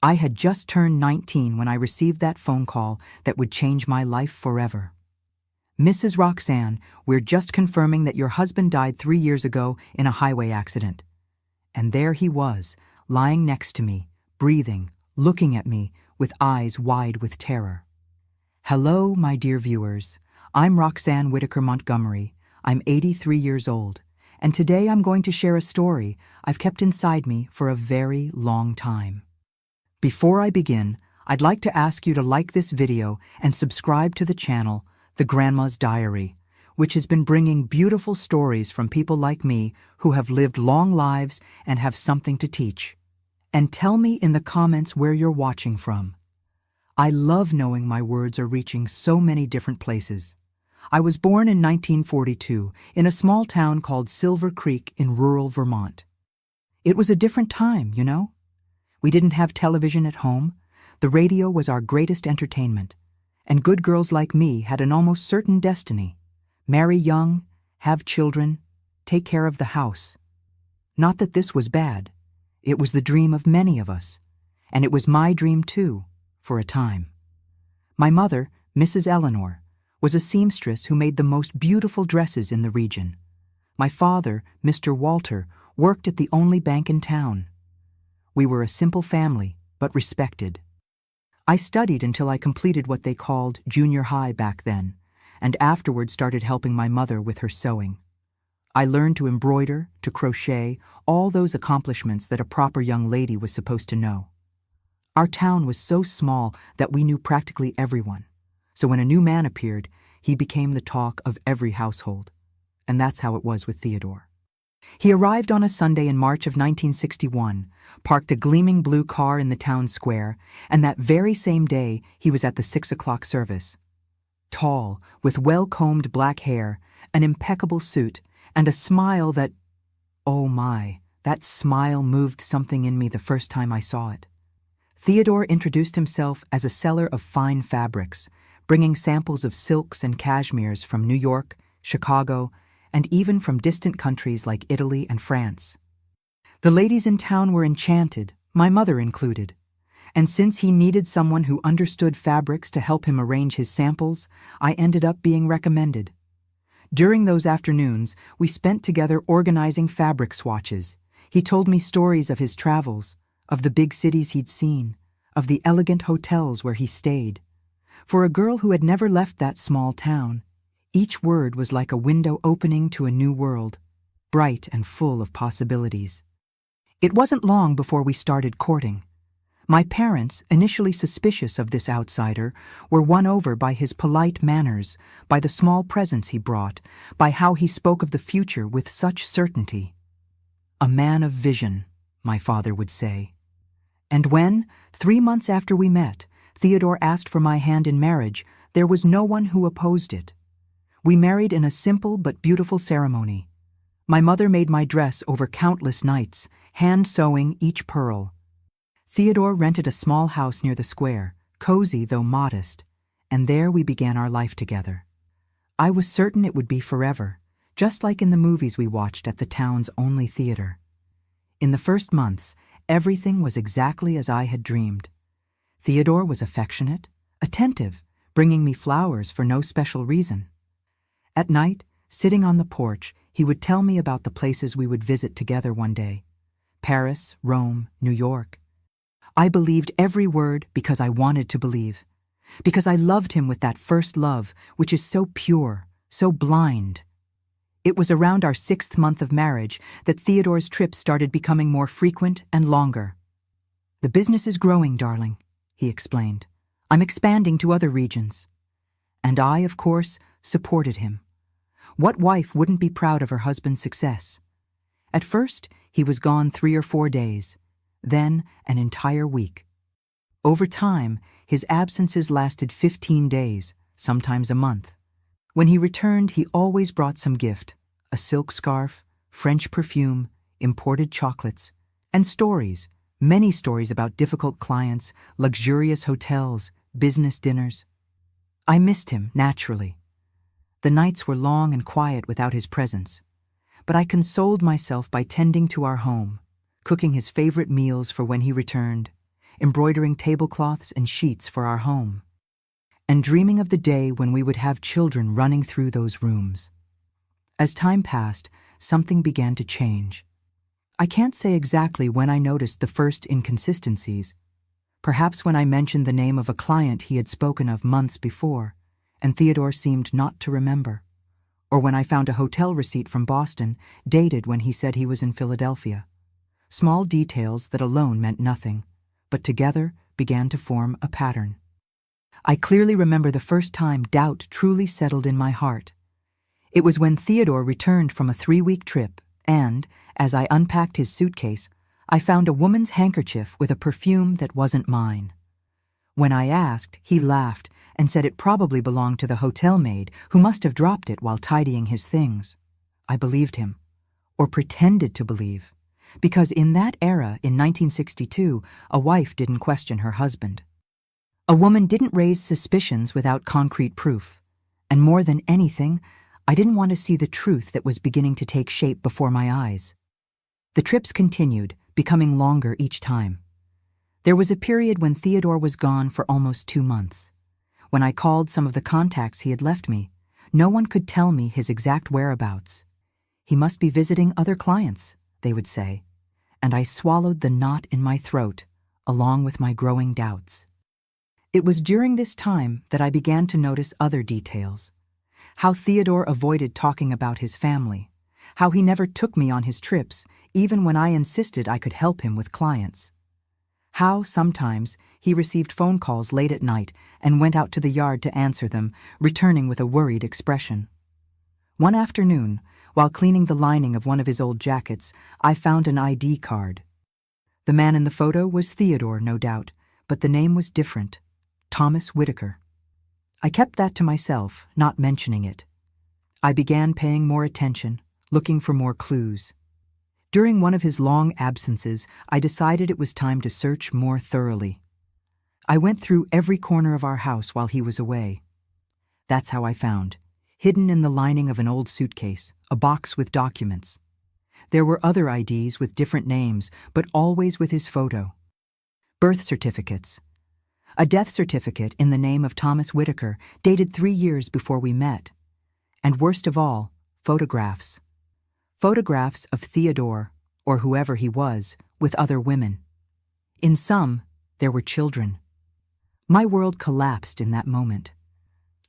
I had just turned 19 when I received that phone call that would change my life forever. "Mrs. Roxanne, we're just confirming that your husband died 3 years ago in a highway accident." And there he was, lying next to me, breathing, looking at me with eyes wide with terror. Hello, my dear viewers. I'm Roxanne Whitaker Montgomery. I'm 83 years old, and today I'm going to share a story I've kept inside me for a very long time. Before I begin, I'd like to ask you to like this video and subscribe to the channel, The Grandma's Diary, which has been bringing beautiful stories from people like me who have lived long lives and have something to teach. And tell me in the comments where you're watching from. I love knowing my words are reaching so many different places. I was born in 1942 in a small town called Silver Creek in rural Vermont. It was a different time, you know? We didn't have television at home. The radio was our greatest entertainment. And good girls like me had an almost certain destiny. Marry young, have children, take care of the house. Not that this was bad. It was the dream of many of us. And it was my dream too, for a time. My mother, Mrs. Eleanor, was a seamstress who made the most beautiful dresses in the region. My father, Mr. Walter, worked at the only bank in town. We were a simple family, but respected. I studied until I completed what they called junior high back then, and afterward started helping my mother with her sewing. I learned to embroider, to crochet, all those accomplishments that a proper young lady was supposed to know. Our town was so small that we knew practically everyone, so when a new man appeared, he became the talk of every household. And that's how it was with Theodore. He arrived on a Sunday in March of 1961, parked a gleaming blue car in the town square, and that very same day he was at the 6 o'clock service. Tall, with well-combed black hair, an impeccable suit, and a smile that, oh my, that smile moved something in me the first time I saw it. Theodore introduced himself as a seller of fine fabrics, bringing samples of silks and cashmeres from New York, Chicago, and even from distant countries like Italy and France. The ladies in town were enchanted, my mother included. And since he needed someone who understood fabrics to help him arrange his samples, I ended up being recommended. During those afternoons, we spent together organizing fabric swatches. He told me stories of his travels, of the big cities he'd seen, of the elegant hotels where he stayed. For a girl who had never left that small town, each word was like a window opening to a new world, bright and full of possibilities. It wasn't long before we started courting. My parents, initially suspicious of this outsider, were won over by his polite manners, by the small presents he brought, by how he spoke of the future with such certainty. "A man of vision," my father would say. And when, 3 months after we met, Theodore asked for my hand in marriage, there was no one who opposed it. We married in a simple but beautiful ceremony. My mother made my dress over countless nights, hand-sewing each pearl. Theodore rented a small house near the square, cozy though modest, and there we began our life together. I was certain it would be forever, just like in the movies we watched at the town's only theater. In the first months, everything was exactly as I had dreamed. Theodore was affectionate, attentive, bringing me flowers for no special reason. At night, sitting on the porch, he would tell me about the places we would visit together one day. Paris, Rome, New York. I believed every word because I wanted to believe. Because I loved him with that first love, which is so pure, so blind. It was around our 6th month of marriage that Theodore's trips started becoming more frequent and longer. "The business is growing, darling," he explained. "I'm expanding to other regions." And I, of course, supported him. What wife wouldn't be proud of her husband's success? At first, he was gone 3 or 4 days, then an entire week. Over time, his absences lasted 15 days, sometimes a month. When he returned, he always brought some gift, a silk scarf, French perfume, imported chocolates, and stories, many stories about difficult clients, luxurious hotels, business dinners. I missed him, naturally. The nights were long and quiet without his presence, but I consoled myself by tending to our home, cooking his favorite meals for when he returned, embroidering tablecloths and sheets for our home, and dreaming of the day when we would have children running through those rooms. As time passed, something began to change. I can't say exactly when I noticed the first inconsistencies. Perhaps when I mentioned the name of a client he had spoken of months before, and Theodore seemed not to remember. Or when I found a hotel receipt from Boston, dated when he said he was in Philadelphia. Small details that alone meant nothing, but together began to form a pattern. I clearly remember the first time doubt truly settled in my heart. It was when Theodore returned from a 3-week trip, and, as I unpacked his suitcase, I found a woman's handkerchief with a perfume that wasn't mine. When I asked, he laughed and said it probably belonged to the hotel maid who must have dropped it while tidying his things. I believed him, or pretended to believe, because in that era, in 1962, a wife didn't question her husband. A woman didn't raise suspicions without concrete proof, and more than anything, I didn't want to see the truth that was beginning to take shape before my eyes. The trips continued, becoming longer each time. There was a period when Theodore was gone for almost 2 months. When I called some of the contacts he had left me, no one could tell me his exact whereabouts. He must be visiting other clients, they would say, and I swallowed the knot in my throat, along with my growing doubts. It was during this time that I began to notice other details. How Theodore avoided talking about his family, how he never took me on his trips, even when I insisted I could help him with clients. How, sometimes, he received phone calls late at night and went out to the yard to answer them, returning with a worried expression. One afternoon, while cleaning the lining of one of his old jackets, I found an ID card. The man in the photo was Theodore, no doubt, but the name was different. Thomas Whitaker. I kept that to myself, not mentioning it. I began paying more attention, looking for more clues. During one of his long absences, I decided it was time to search more thoroughly. I went through every corner of our house while he was away. That's how I found, hidden in the lining of an old suitcase, a box with documents. There were other IDs with different names, but always with his photo. Birth certificates. A death certificate in the name of Thomas Whitaker, dated 3 years before we met. And worst of all, photographs. Photographs of Theodore, or whoever he was, with other women. In some, there were children. My world collapsed in that moment.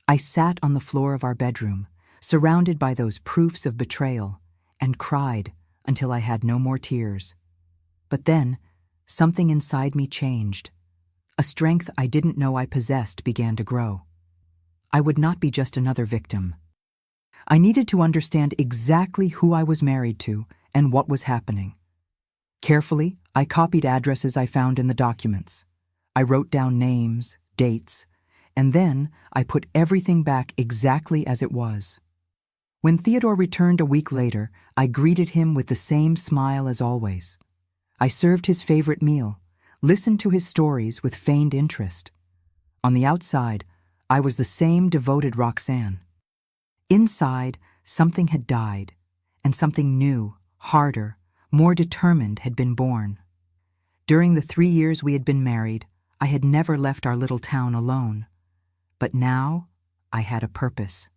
I sat on the floor of our bedroom, surrounded by those proofs of betrayal, and cried until I had no more tears. But then, something inside me changed. A strength I didn't know I possessed began to grow. I would not be just another victim. I needed to understand exactly who I was married to and what was happening. Carefully, I copied addresses I found in the documents. I wrote down names, dates, and then I put everything back exactly as it was. When Theodore returned a week later, I greeted him with the same smile as always. I served his favorite meal, listened to his stories with feigned interest. On the outside, I was the same devoted Roxanne. Inside, something had died, and something new, harder, more determined had been born. During the 3 years we had been married, I had never left our little town alone. But now, I had a purpose.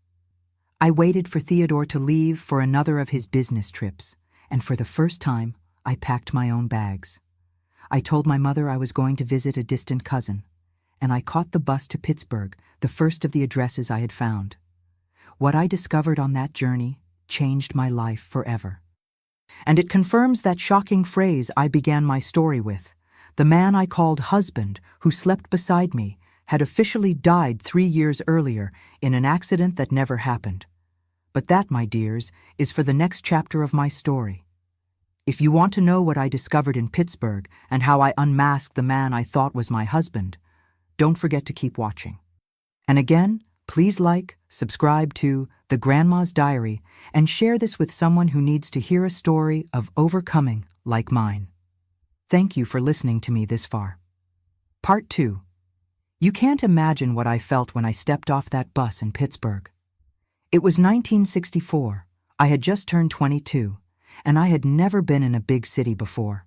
I waited for Theodore to leave for another of his business trips, and for the first time, I packed my own bags. I told my mother I was going to visit a distant cousin, and I caught the bus to Pittsburgh, the first of the addresses I had found. What I discovered on that journey changed my life forever. And it confirms that shocking phrase I began my story with. The man I called husband, who slept beside me, had officially died 3 years earlier in an accident that never happened. But that, my dears, is for the next chapter of my story. If you want to know what I discovered in Pittsburgh and how I unmasked the man I thought was my husband, don't forget to keep watching. And again, please like, subscribe to The Grandma's Diary, and share this with someone who needs to hear a story of overcoming like mine. Thank you for listening to me this far. Part 2. You can't imagine what I felt when I stepped off that bus in Pittsburgh. It was 1964. I had just turned 22, and I had never been in a big city before.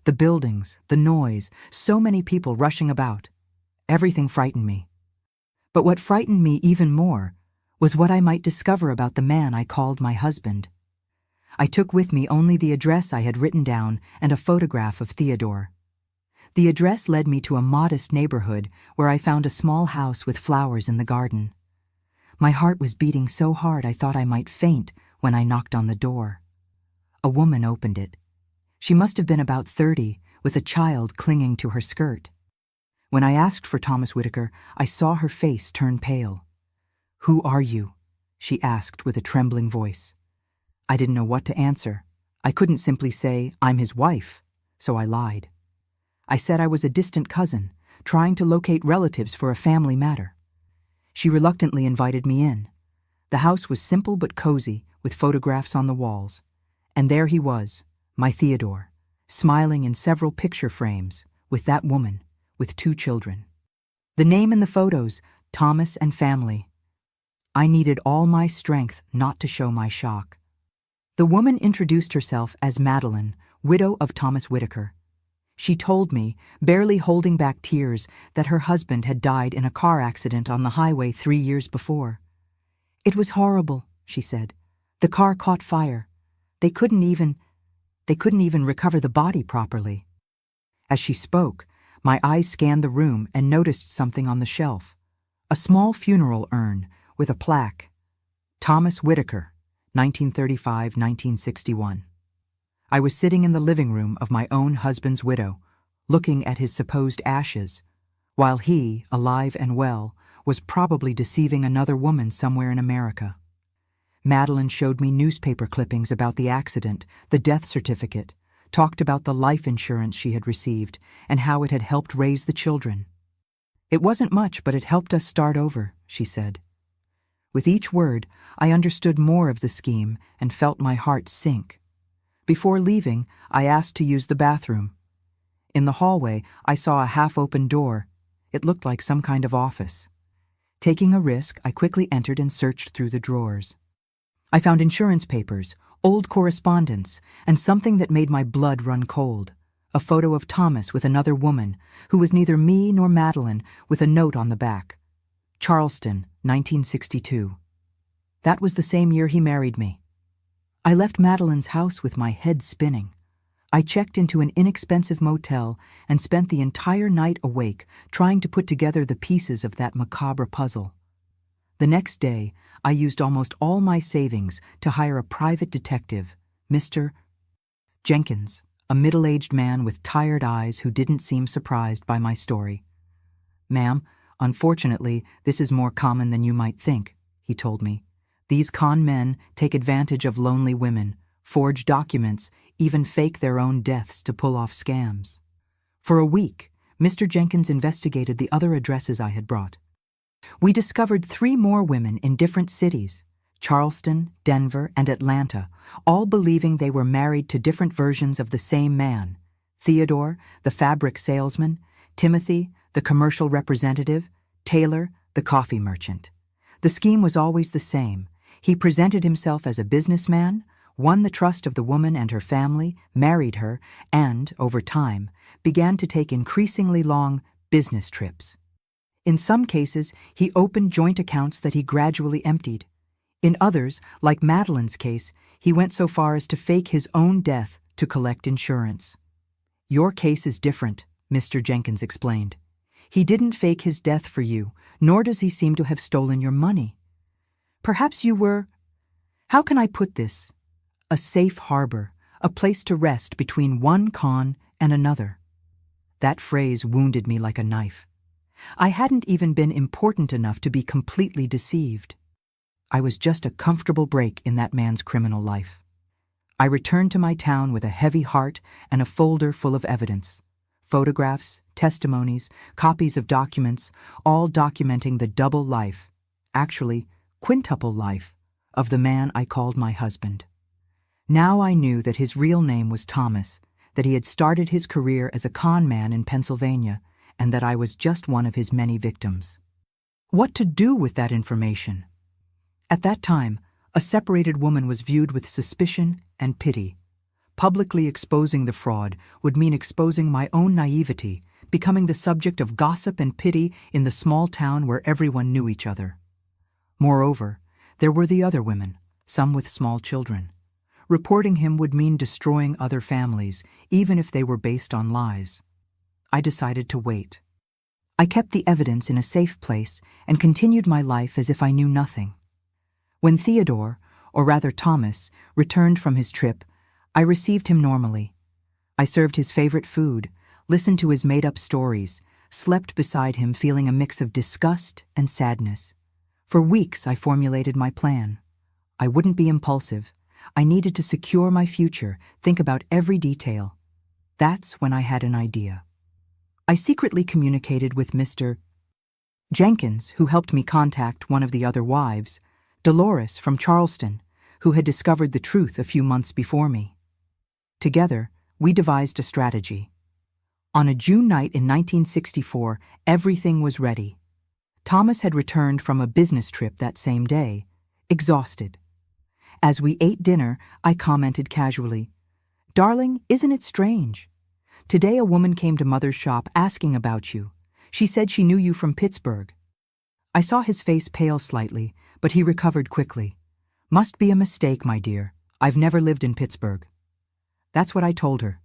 The buildings, the noise, so many people rushing about. Everything frightened me. But what frightened me even more was what I might discover about the man I called my husband. I took with me only the address I had written down and a photograph of Theodore. The address led me to a modest neighborhood where I found a small house with flowers in the garden. My heart was beating so hard I thought I might faint when I knocked on the door. A woman opened it. She must have been about 30, with a child clinging to her skirt. When I asked for Thomas Whitaker, I saw her face turn pale. "Who are you?" she asked with a trembling voice. I didn't know what to answer. I couldn't simply say, "I'm his wife," so I lied. I said I was a distant cousin, trying to locate relatives for a family matter. She reluctantly invited me in. The house was simple but cozy, with photographs on the walls. And there he was, my Theodore, smiling in several picture frames, with that woman, with 2 children. The name in the photos, Thomas and family. I needed all my strength not to show my shock. The woman introduced herself as Madeline, widow of Thomas Whitaker. She told me, barely holding back tears, that her husband had died in a car accident on the highway 3 years before. "It was horrible," she said. "The car caught fire. They couldn't even recover the body properly." As she spoke, my eyes scanned the room and noticed something on the shelf. A small funeral urn with a plaque. Thomas Whitaker, 1935–1961. I was sitting in the living room of my own husband's widow, looking at his supposed ashes, while he, alive and well, was probably deceiving another woman somewhere in America. Madeline showed me newspaper clippings about the accident, the death certificate, talked about the life insurance she had received, and how it had helped raise the children. "It wasn't much, but it helped us start over," she said. With each word, I understood more of the scheme and felt my heart sink. Before leaving, I asked to use the bathroom. In the hallway, I saw a half-open door. It looked like some kind of office. Taking a risk, I quickly entered and searched through the drawers. I found insurance papers, old correspondence, and something that made my blood run cold. A photo of Thomas with another woman, who was neither me nor Madeline, with a note on the back. Charleston, 1962. That was the same year he married me. I left Madeline's house with my head spinning. I checked into an inexpensive motel and spent the entire night awake trying to put together the pieces of that macabre puzzle. The next day, I used almost all my savings to hire a private detective, Mr. Jenkins, a middle-aged man with tired eyes who didn't seem surprised by my story. "Ma'am, unfortunately, this is more common than you might think," he told me. "These con men take advantage of lonely women, forge documents, even fake their own deaths to pull off scams." For a week, Mr. Jenkins investigated the other addresses I had brought. We discovered 3 more women in different cities, Charleston, Denver, and Atlanta, all believing they were married to different versions of the same man: Theodore, the fabric salesman; Timothy, the commercial representative; Taylor, the coffee merchant. The scheme was always the same. He presented himself as a businessman, won the trust of the woman and her family, married her, and, over time, began to take increasingly long business trips. In some cases, he opened joint accounts that he gradually emptied. In others, like Madeline's case, he went so far as to fake his own death to collect insurance. "Your case is different," Mr. Jenkins explained. "He didn't fake his death for you, nor does he seem to have stolen your money. Perhaps you were, how can I put this? A safe harbor, a place to rest between one con and another." That phrase wounded me like a knife. I hadn't even been important enough to be completely deceived. I was just a comfortable break in that man's criminal life. I returned to my town with a heavy heart and a folder full of evidence. Photographs, testimonies, copies of documents, all documenting the double life, actually quintuple life, of the man I called my husband. Now I knew that his real name was Thomas, that he had started his career as a con man in Pennsylvania, and that I was just one of his many victims. What to do with that information? At that time, a separated woman was viewed with suspicion and pity. Publicly exposing the fraud would mean exposing my own naivety, becoming the subject of gossip and pity in the small town where everyone knew each other. Moreover, there were the other women, some with small children. Reporting him would mean destroying other families, even if they were based on lies. I decided to wait. I kept the evidence in a safe place and continued my life as if I knew nothing. When Theodore, or rather Thomas, returned from his trip, I received him normally. I served his favorite food, listened to his made-up stories, slept beside him feeling a mix of disgust and sadness. For weeks I formulated my plan. I wouldn't be impulsive. I needed to secure my future, think about every detail. That's when I had an idea. I secretly communicated with Mr. Jenkins, who helped me contact one of the other wives, Dolores from Charleston, who had discovered the truth a few months before me. Together, we devised a strategy. On a June night in 1964, everything was ready. Thomas had returned from a business trip that same day, exhausted. As we ate dinner, I commented casually, "Darling, isn't it strange? Today a woman came to Mother's shop asking about you. She said she knew you from Pittsburgh." I saw his face pale slightly, but he recovered quickly. "Must be a mistake, my dear. I've never lived in Pittsburgh." That's what I told her.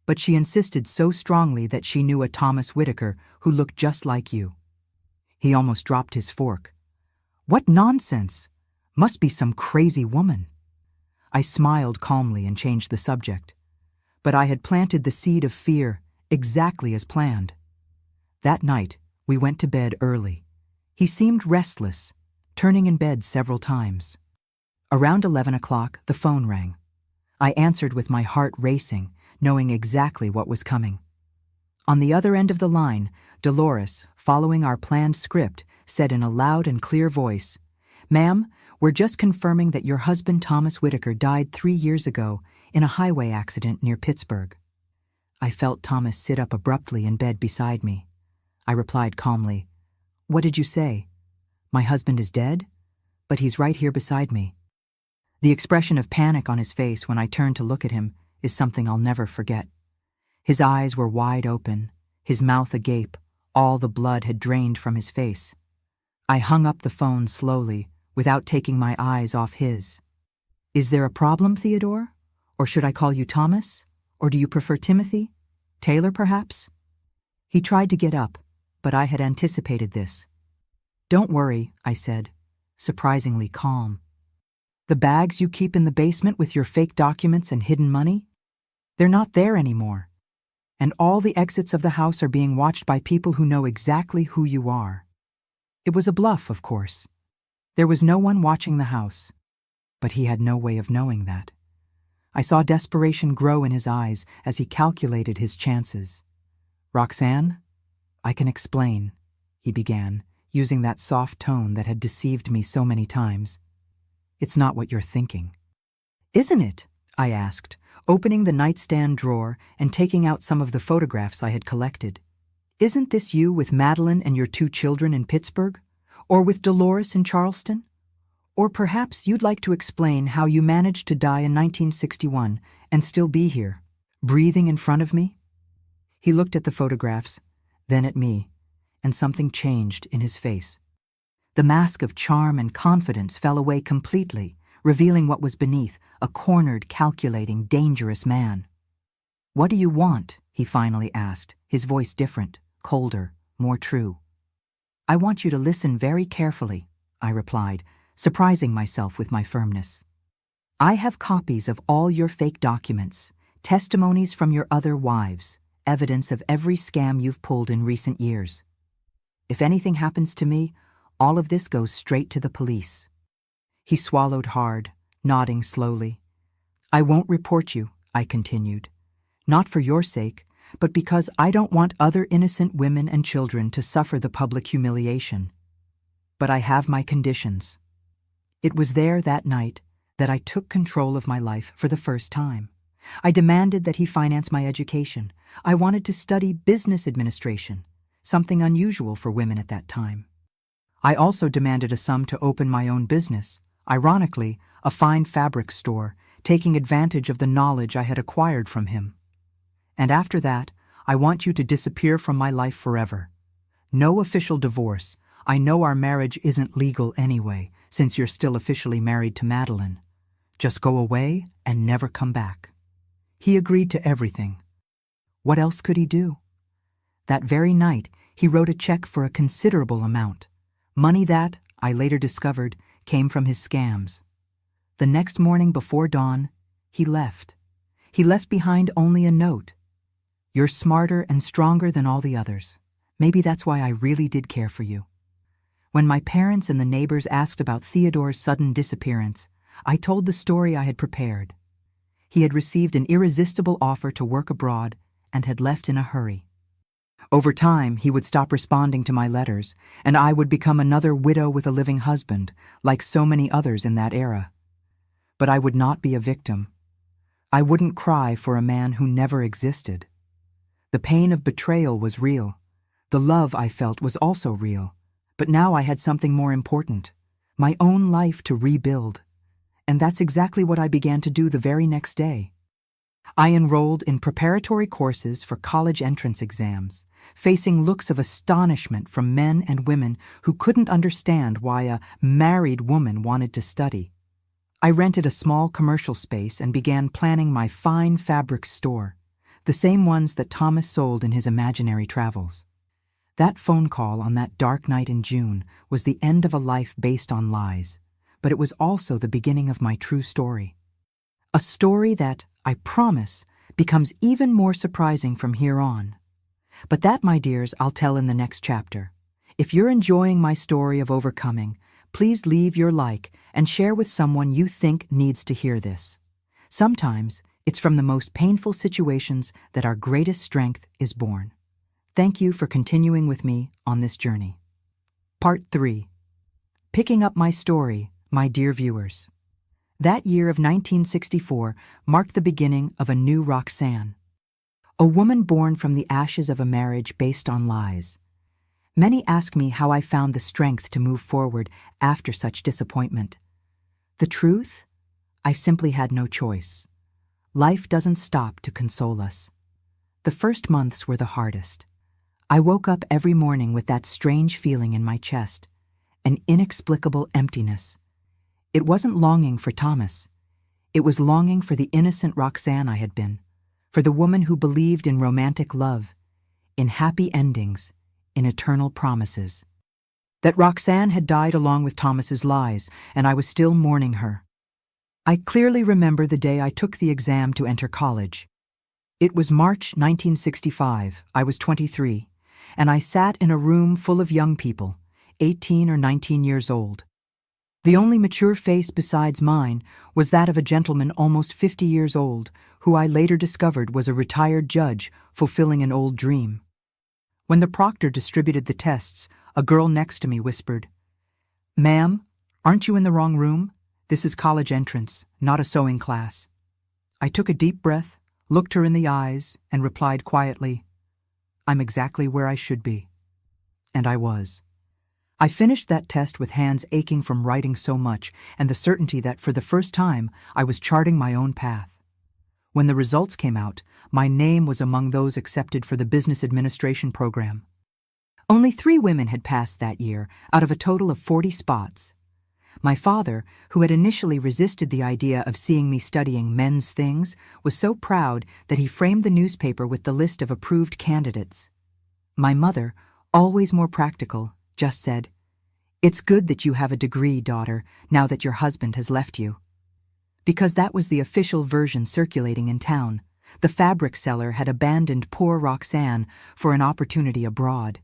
But she insisted so strongly that she knew a Thomas Whitaker who looked just like you. He almost dropped his fork. "What nonsense! Must be some crazy woman." I smiled calmly and changed the subject. But I had planted the seed of fear, exactly as planned. That night, we went to bed early. He seemed restless, turning in bed several times. Around 11 o'clock, the phone rang. I answered with my heart racing, knowing exactly what was coming. On the other end of the line, Dolores, following our planned script, said in a loud and clear voice, "Ma'am, we're just confirming that your husband Thomas Whitaker died 3 years ago in a highway accident near Pittsburgh." I felt Thomas sit up abruptly in bed beside me. I replied calmly, "What did you say? My husband is dead? But he's right here beside me." The expression of panic on his face when I turned to look at him is something I'll never forget. His eyes were wide open, his mouth agape, all the blood had drained from his face. I hung up the phone slowly, without taking my eyes off his. "Is there a problem, Theodore? Or should I call you Thomas? Or do you prefer Timothy? Taylor, perhaps?" He tried to get up, but I had anticipated this. "Don't worry," I said, surprisingly calm. "The bags you keep in the basement with your fake documents and hidden money? They're not there anymore. And all the exits of the house are being watched by people who know exactly who you are." It was a bluff, of course. There was no one watching the house, but he had no way of knowing that. I saw desperation grow in his eyes as he calculated his chances. "Roxanne, I can explain," he began, using that soft tone that had deceived me so many times. "It's not what you're thinking." "Isn't it?" I asked, opening the nightstand drawer and taking out some of the photographs I had collected. "Isn't this you with Madeline and your 2 children in Pittsburgh? Or with Dolores in Charleston? Or perhaps you'd like to explain how you managed to die in 1961 and still be here, breathing in front of me?" He looked at the photographs, then at me, and something changed in his face. The mask of charm and confidence fell away completely, revealing what was beneath, a cornered, calculating, dangerous man. "What do you want?" he finally asked, his voice different, colder, more true. "I want you to listen very carefully," I replied, surprising myself with my firmness. "I have copies of all your fake documents, testimonies from your other wives, evidence of every scam you've pulled in recent years. If anything happens to me, all of this goes straight to the police." He swallowed hard, nodding slowly. "I won't report you," I continued. "Not for your sake, but because I don't want other innocent women and children to suffer the public humiliation. But I have my conditions." It was there that night that I took control of my life for the first time. I demanded that he finance my education. I wanted to study business administration, something unusual for women at that time. I also demanded a sum to open my own business, ironically, a fine fabric store, taking advantage of the knowledge I had acquired from him. And after that, I want you to disappear from my life forever. No official divorce. I know our marriage isn't legal anyway, since you're still officially married to Madeline. Just go away and never come back." He agreed to everything. What else could he do? That very night, he wrote a check for a considerable amount, money that, I later discovered, came from his scams. The next morning before dawn, he left. He left behind only a note. "You're smarter and stronger than all the others. Maybe that's why I really did care for you." When my parents and the neighbors asked about Theodore's sudden disappearance, I told the story I had prepared. He had received an irresistible offer to work abroad and had left in a hurry. Over time, he would stop responding to my letters, and I would become another widow with a living husband, like so many others in that era. But I would not be a victim. I wouldn't cry for a man who never existed. The pain of betrayal was real. The love I felt was also real. But now I had something more important, my own life to rebuild. And that's exactly what I began to do the very next day. I enrolled in preparatory courses for college entrance exams, facing looks of astonishment from men and women who couldn't understand why a married woman wanted to study. I rented a small commercial space and began planning my fine fabric store, the same ones that Thomas sold in his imaginary travels. That phone call on that dark night in June was the end of a life based on lies, but it was also the beginning of my true story. A story that, I promise, becomes even more surprising from here on. But that, my dears, I'll tell in the next chapter. If you're enjoying my story of overcoming, please leave your like and share with someone you think needs to hear this. Sometimes, it's from the most painful situations that our greatest strength is born. Thank you for continuing with me on this journey. Part 3. Picking up my story, my dear viewers. That year of 1964 marked the beginning of a new Roxanne. A woman born from the ashes of a marriage based on lies. Many ask me how I found the strength to move forward after such disappointment. The truth? I simply had no choice. Life doesn't stop to console us. The first months were the hardest. I woke up every morning with that strange feeling in my chest, an inexplicable emptiness. It wasn't longing for Thomas. It was longing for the innocent Roxanne I had been, for the woman who believed in romantic love, in happy endings, in eternal promises. That Roxanne had died along with Thomas's lies, and I was still mourning her. I clearly remember the day I took the exam to enter college. It was March 1965. I was 23. And I sat in a room full of young people, 18 or 19 years old. The only mature face besides mine was that of a gentleman almost 50 years old, who I later discovered was a retired judge fulfilling an old dream. When the proctor distributed the tests, a girl next to me whispered, "Ma'am, aren't you in the wrong room? This is college entrance, not a sewing class." I took a deep breath, looked her in the eyes, and replied quietly, "I'm exactly where I should be." And I was. I finished that test with hands aching from writing so much and the certainty that for the first time I was charting my own path. When the results came out, my name was among those accepted for the business administration program. Only 3 women had passed that year out of a total of 40 spots. My father, who had initially resisted the idea of seeing me studying men's things, was so proud that he framed the newspaper with the list of approved candidates. My mother, always more practical, just said, "It's good that you have a degree, daughter, now that your husband has left you." Because that was the official version circulating in town. The fabric seller had abandoned poor Roxanne for an opportunity abroad.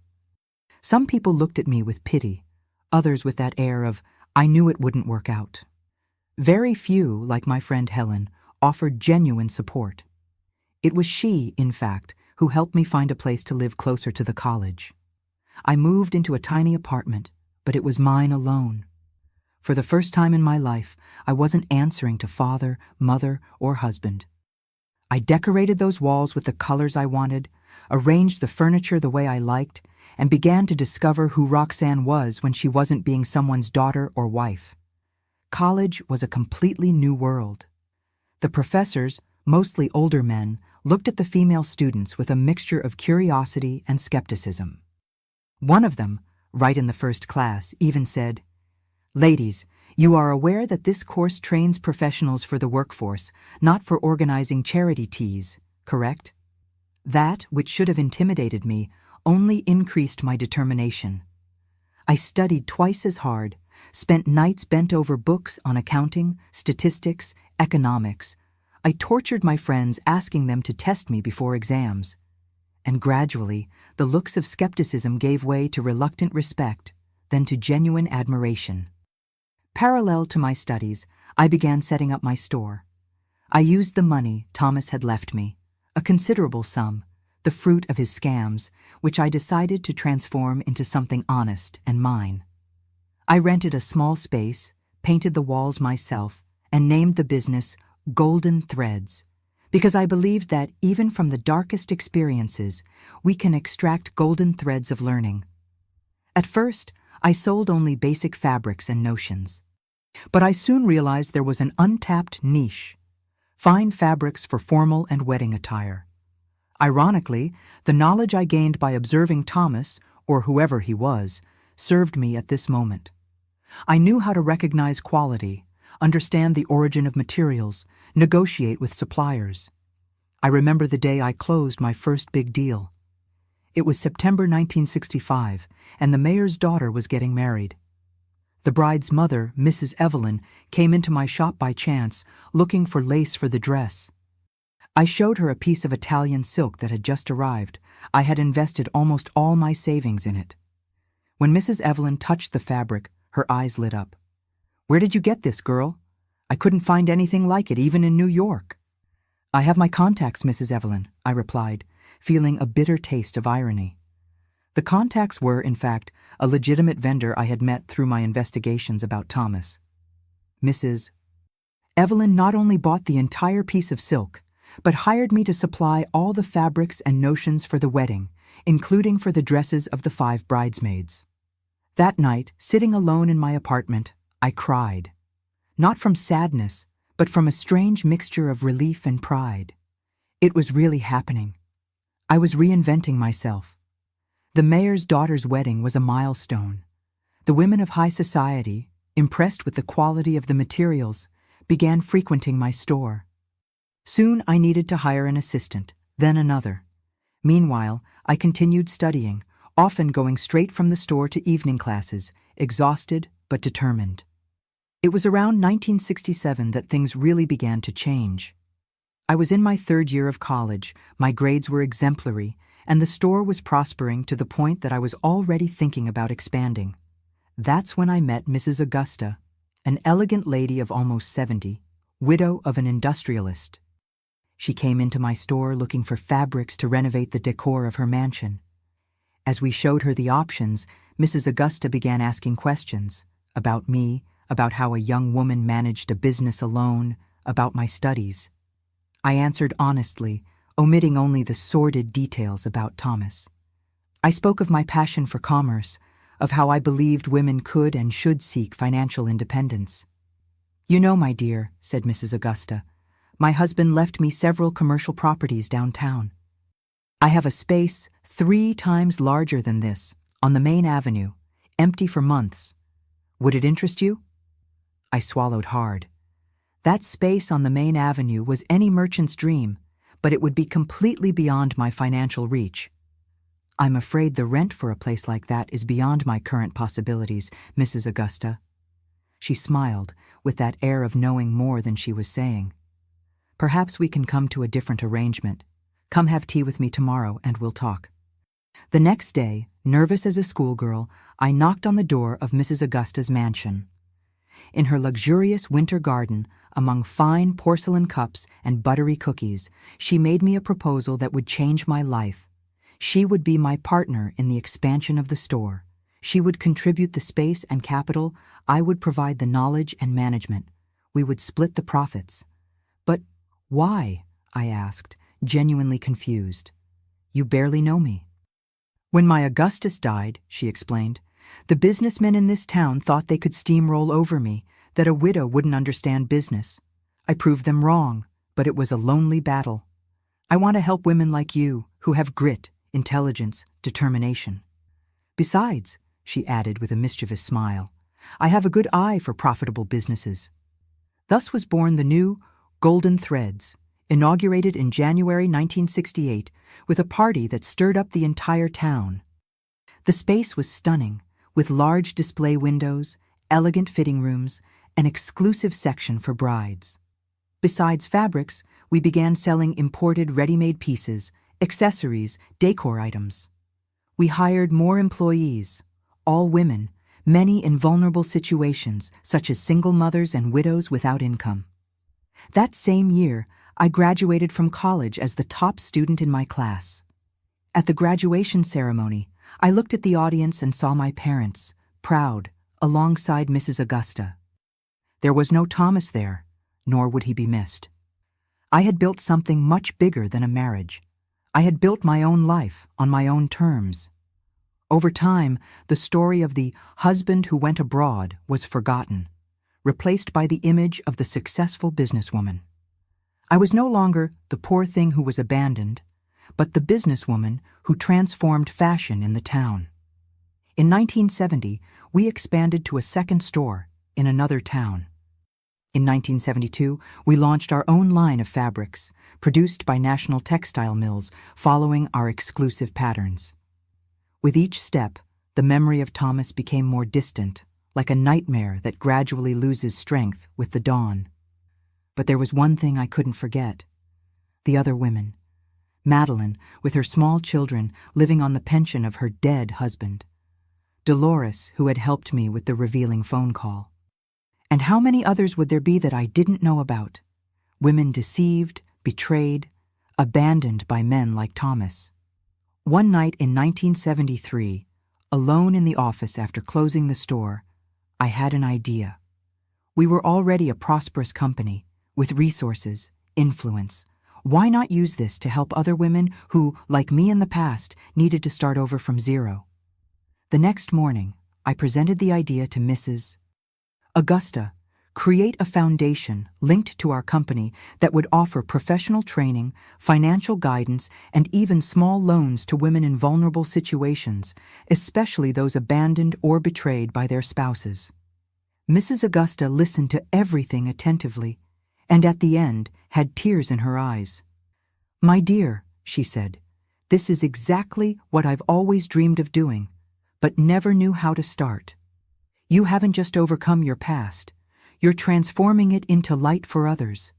Some people looked at me with pity, others with that air of, I knew it wouldn't work out. Very few, like my friend Helen, offered genuine support. It was she, in fact, who helped me find a place to live closer to the college. I moved into a tiny apartment, but it was mine alone. For the first time in my life, I wasn't answering to father, mother, or husband. I decorated those walls with the colors I wanted, arranged the furniture the way I liked, and began to discover who Roxanne was when she wasn't being someone's daughter or wife. College was a completely new world. The professors, mostly older men, looked at the female students with a mixture of curiosity and skepticism. One of them, right in the first class, even said, "Ladies, you are aware that this course trains professionals for the workforce, not for organizing charity teas, correct?" That, which should have intimidated me, only increased my determination. I studied twice as hard, spent nights bent over books on accounting, statistics, economics. I tortured my friends asking them to test me before exams. And gradually, the looks of skepticism gave way to reluctant respect, then to genuine admiration. Parallel to my studies, I began setting up my store. I used the money Thomas had left me, a considerable sum, the fruit of his scams, which I decided to transform into something honest and mine. I rented a small space, painted the walls myself, and named the business Golden Threads, because I believed that even from the darkest experiences, we can extract golden threads of learning. At first, I sold only basic fabrics and notions. But I soon realized there was an untapped niche: fine fabrics for formal and wedding attire. Ironically, the knowledge I gained by observing Thomas, or whoever he was, served me at this moment. I knew how to recognize quality, understand the origin of materials, negotiate with suppliers. I remember the day I closed my first big deal. It was September 1965, and the mayor's daughter was getting married. The bride's mother, Mrs. Evelyn, came into my shop by chance, looking for lace for the dress. I showed her a piece of Italian silk that had just arrived. I had invested almost all my savings in it. When Mrs. Evelyn touched the fabric, her eyes lit up. "Where did you get this, girl? I couldn't find anything like it, even in New York." "I have my contacts, Mrs. Evelyn," I replied, feeling a bitter taste of irony. The contacts were, in fact, a legitimate vendor I had met through my investigations about Thomas. Mrs. Evelyn not only bought the entire piece of silk, but hired me to supply all the fabrics and notions for the wedding, including for the dresses of the 5 bridesmaids. That night, sitting alone in my apartment, I cried. Not from sadness, but from a strange mixture of relief and pride. It was really happening. I was reinventing myself. The mayor's daughter's wedding was a milestone. The women of high society, impressed with the quality of the materials, began frequenting my store. Soon I needed to hire an assistant, then another. Meanwhile, I continued studying, often going straight from the store to evening classes, exhausted but determined. It was around 1967 that things really began to change. I was in my 3rd year of college, my grades were exemplary, and the store was prospering to the point that I was already thinking about expanding. That's when I met Mrs. Augusta, an elegant lady of almost 70, widow of an industrialist. She came into my store looking for fabrics to renovate the decor of her mansion. As we showed her the options, Mrs. Augusta began asking questions about me, about how a young woman managed a business alone, about my studies. I answered honestly, omitting only the sordid details about Thomas. I spoke of my passion for commerce, of how I believed women could and should seek financial independence. "You know, my dear," said Mrs. Augusta, "my husband left me several commercial properties downtown. I have a space 3 times larger than this, on the main avenue, empty for months. Would it interest you?" I swallowed hard. That space on the main avenue was any merchant's dream, but it would be completely beyond my financial reach. "I'm afraid the rent for a place like that is beyond my current possibilities, Mrs. Augusta." She smiled, with that air of knowing more than she was saying. "Perhaps we can come to a different arrangement. Come have tea with me tomorrow and we'll talk." The next day, nervous as a schoolgirl, I knocked on the door of Mrs. Augusta's mansion. In her luxurious winter garden, among fine porcelain cups and buttery cookies, she made me a proposal that would change my life. She would be my partner in the expansion of the store. She would contribute the space and capital. I would provide the knowledge and management. We would split the profits. "But why?" I asked, genuinely confused. "You barely know me." "When my Augustus died," she explained, "the businessmen in this town thought they could steamroll over me, that a widow wouldn't understand business. I proved them wrong. but it was a lonely battle. I want to help women like you, who have grit, intelligence, determination. Besides, she added with a mischievous smile, I have a good eye for profitable businesses. Thus was born the new Golden Threads, inaugurated in January 1968 with a party that stirred up the entire town. The space was stunning, with large display windows, elegant fitting rooms, an exclusive section for brides. Besides fabrics, we began selling imported ready-made pieces, accessories, decor items. We hired more employees, all women, many in vulnerable situations such as single mothers and widows without income. That same year, I graduated from college as the top student in my class. At the graduation ceremony, I looked at the audience and saw my parents, proud, alongside Mrs. Augusta. There was no Thomas there, nor would he be missed. I had built something much bigger than a marriage. I had built my own life on my own terms. Over time, the story of the husband who went abroad was forgotten, replaced by the image of the successful businesswoman. I was no longer the poor thing who was abandoned, but the businesswoman who transformed fashion in the town. In 1970, we expanded to a second store in another town. In 1972, we launched our own line of fabrics, produced by national textile mills following our exclusive patterns. With each step, the memory of Thomas became more distant, like a nightmare that gradually loses strength with the dawn. But there was one thing I couldn't forget: the other women. Madeline, with her small children, living on the pension of her dead husband. Dolores, who had helped me with the revealing phone call. And how many others would there be that I didn't know about? Women deceived, betrayed, abandoned by men like Thomas. One night in 1973, alone in the office after closing the store, I had an idea. We were already a prosperous company, with resources, influence. Why not use this to help other women who, like me in the past, needed to start over from zero? The next morning, I presented the idea to Mrs. Augusta. Create a foundation linked to our company that would offer professional training, financial guidance, and even small loans to women in vulnerable situations, especially those abandoned or betrayed by their spouses. Mrs. Augusta listened to everything attentively, and at the end had tears in her eyes. My dear, she said, this is exactly what I've always dreamed of doing, but never knew how to start. You haven't just overcome your past, you're transforming it into light for others.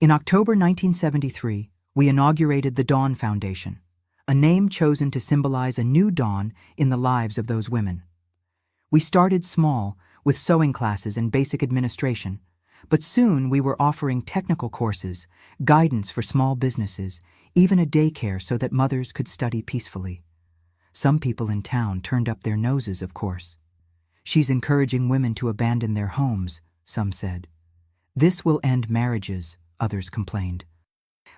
In October 1973, we inaugurated the Dawn Foundation, a name chosen to symbolize a new dawn in the lives of those women. We started small, with sewing classes and basic administration, but soon we were offering technical courses, guidance for small businesses, even a daycare so that mothers could study peacefully. Some people in town turned up their noses, of course. She's encouraging women to abandon their homes, some said. This will end marriages, others complained.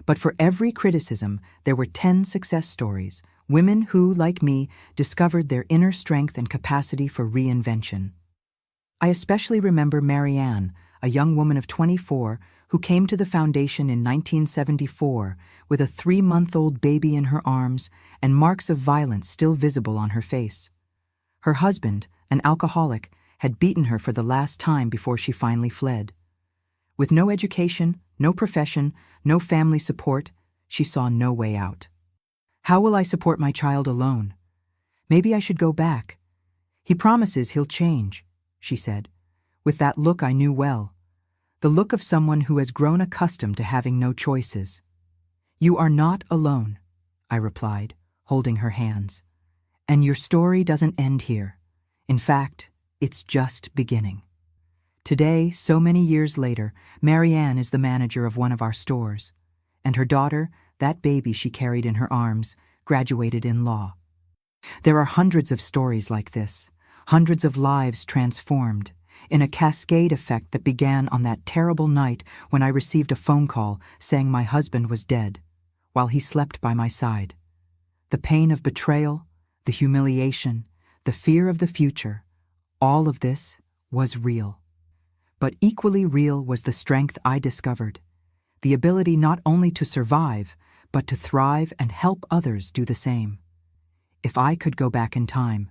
But for every criticism, there were 10 success stories, women who, like me, discovered their inner strength and capacity for reinvention. I especially remember Marianne, a young woman of 24 who came to the foundation in 1974 with a 3-month-old baby in her arms and marks of violence still visible on her face. Her husband, an alcoholic, had beaten her for the last time before she finally fled. With no education, no profession, no family support, she saw no way out. How will I support my child alone? Maybe I should go back. He promises he'll change, she said, with that look I knew well, the look of someone who has grown accustomed to having no choices. You are not alone, I replied, holding her hands. And your story doesn't end here. In fact, it's just beginning. Today, so many years later, Marianne is the manager of one of our stores, and her daughter, that baby she carried in her arms, graduated in law. There are hundreds of stories like this, hundreds of lives transformed, in a cascade effect that began on that terrible night when I received a phone call saying my husband was dead, while he slept by my side. The pain of betrayal, the humiliation, the fear of the future, all of this was real. But equally real was the strength I discovered. the ability not only to survive, but to thrive and help others do the same. If I could go back in time,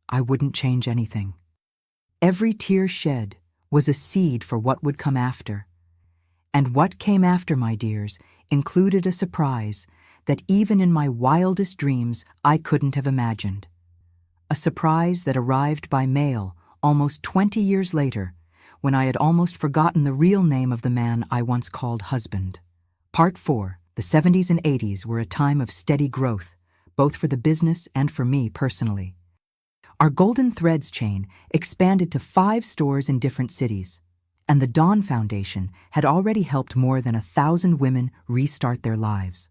I wouldn't change anything. Every tear shed was a seed for what would come after. And what came after, my dears, included a surprise that even in my wildest dreams I couldn't have imagined. A surprise that arrived by mail almost 20 years later, when I had almost forgotten the real name of the man I once called husband. Part 4. The 70s and 80s were a time of steady growth, both for the business and for me personally. Our Golden Threads chain expanded to 5 stores in different cities, and the Dawn Foundation had already helped more than 1,000 women restart their lives.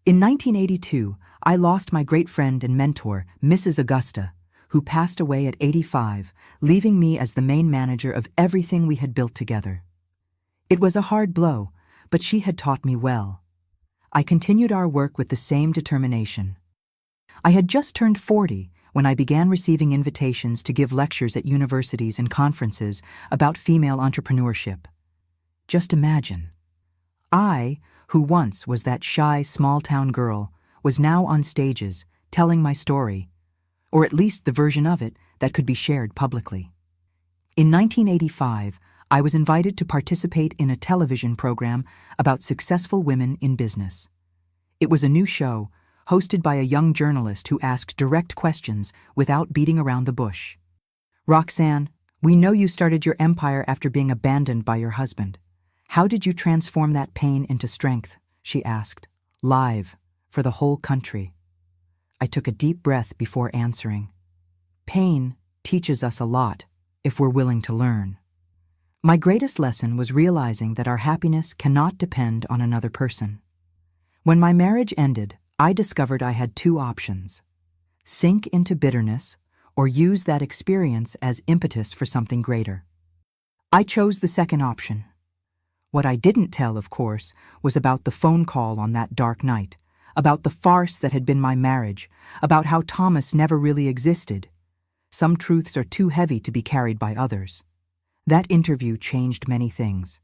In 1982, I lost my great friend and mentor, Mrs. Augusta, who passed away at 85, leaving me as the main manager of everything we had built together. It was a hard blow, but she had taught me well. I continued our work with the same determination. I had just turned 40 when I began receiving invitations to give lectures at universities and conferences about female entrepreneurship. Just imagine. I, who once was that shy, small-town girl, was now on stages, telling my story, or at least the version of it that could be shared publicly. In 1985, I was invited to participate in a television program about successful women in business. It was a new show, hosted by a young journalist who asked direct questions without beating around the bush. "Roxanne, we know you started your empire after being abandoned by your husband. How did you transform that pain into strength?" she asked, live, for the whole country. I took a deep breath before answering. Pain teaches us a lot if we're willing to learn. My greatest lesson was realizing that our happiness cannot depend on another person. When my marriage ended, I discovered I had 2 options: sink into bitterness or use that experience as impetus for something greater. I chose the second option. What I didn't tell, of course, was about the phone call on that dark night, about the farce that had been my marriage, about how Thomas never really existed. Some truths are too heavy to be carried by others. That interview changed many things.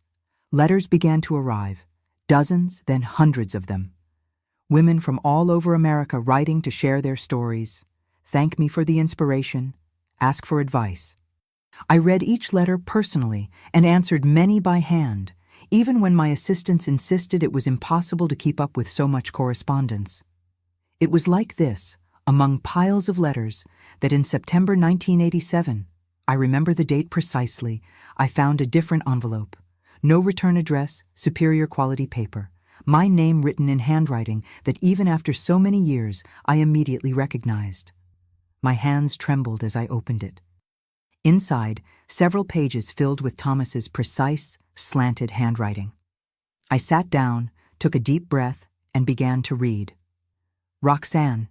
Letters began to arrive, dozens, then hundreds of them. Women from all over America writing to share their stories, thank me for the inspiration, ask for advice. I read each letter personally and answered many by hand, even when my assistants insisted it was impossible to keep up with so much correspondence. It was like this, among piles of letters, that in September 1987, I remember the date precisely, I found a different envelope. No return address, superior quality paper. My name written in handwriting that even after so many years, I immediately recognized. My hands trembled as I opened it. Inside, several pages filled with Thomas's precise, slanted handwriting. I sat down, took a deep breath, and began to read. "Roxanne,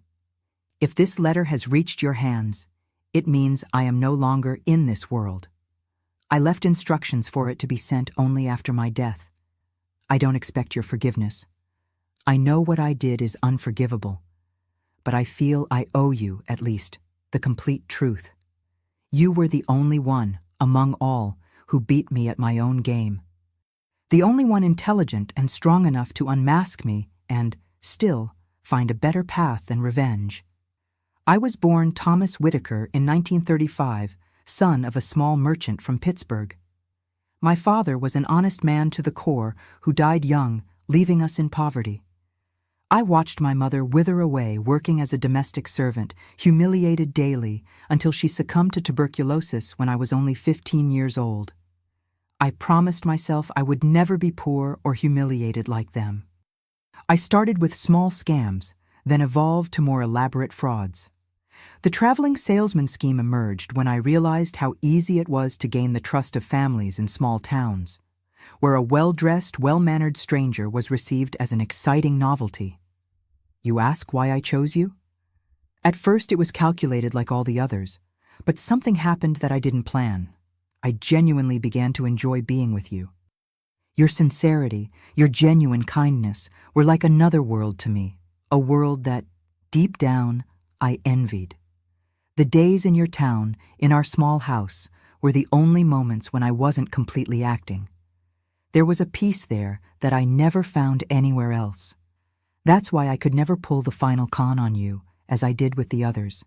if this letter has reached your hands, it means I am no longer in this world. I left instructions for it to be sent only after my death. I don't expect your forgiveness. I know what I did is unforgivable, but I feel I owe you, at least, the complete truth. You were the only one, among all, who beat me at my own game. The only one intelligent and strong enough to unmask me and, still, find a better path than revenge. I was born Thomas Whitaker in 1935, son of a small merchant from Pittsburgh. My father was an honest man to the core who died young, leaving us in poverty. I watched my mother wither away working as a domestic servant, humiliated daily, until she succumbed to tuberculosis when I was only 15 years old. I promised myself I would never be poor or humiliated like them. I started with small scams, then evolved to more elaborate frauds. The traveling salesman scheme emerged when I realized how easy it was to gain the trust of families in small towns, where a well-dressed, well-mannered stranger was received as an exciting novelty. You ask why I chose you? At first it was calculated like all the others, but something happened that I didn't plan. I genuinely began to enjoy being with you. Your sincerity, your genuine kindness were like another world to me, a world that, deep down, I envied. The days in your town, in our small house, were the only moments when I wasn't completely acting. There was a peace there that I never found anywhere else. That's why I could never pull the final con on you, as I did with the others.